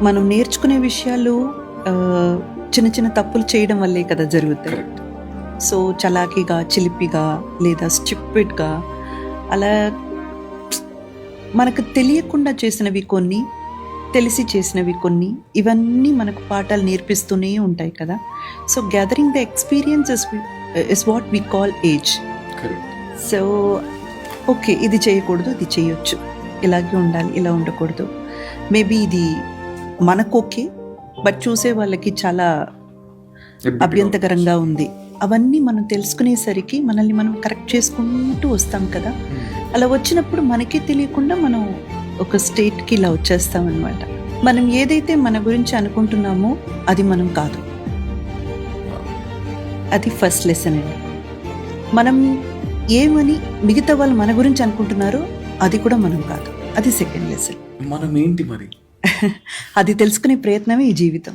మనం నేర్చుకునే విషయాలు చిన్న చిన్న తప్పులు చేయడం వల్లే కదా జరుగుతాయి. సో చలాకీగా, చిలిపిగా లేదా స్టూపిడ్గా అలా మనకు తెలియకుండా చేసినవి కొన్ని, తెలిసి చేసినవి కొన్ని, ఇవన్నీ మనకు పాఠాలు నేర్పిస్తూనే ఉంటాయి కదా. So gathering the experience is what we call age. So okay, ఇది చేయకూడదు, ఇది చేయొచ్చు, ఇలాగే ఉండాలి, ఇలా ఉండకూడదు. మేబీ ఇది మనకు ఓకే, బట్ చూసే వాళ్ళకి చాలా అభ్యంతకరంగా ఉంది. అవన్నీ మనం తెలుసుకునేసరికి మనల్ని మనం కరెక్ట్ చేసుకుంటూ వస్తాం కదా. అలా వచ్చినప్పుడు మనకే తెలియకుండా మనం ఒక స్టేట్కి ఇలా వచ్చేస్తాం అనమాట. మనం ఏదైతే మన గురించి అనుకుంటున్నామో అది మనం కాదు. అది ఫస్ట్ లెసన్ అండి. మనం ఏమని మిగతా వాళ్ళు మన గురించి అనుకుంటున్నారో అది కూడా మనం కాదు. అది సెకండ్ లెసన్. మనం ఏంటి మరి? అది తెలుసుకునే ప్రయత్నమే ఈ జీవితం.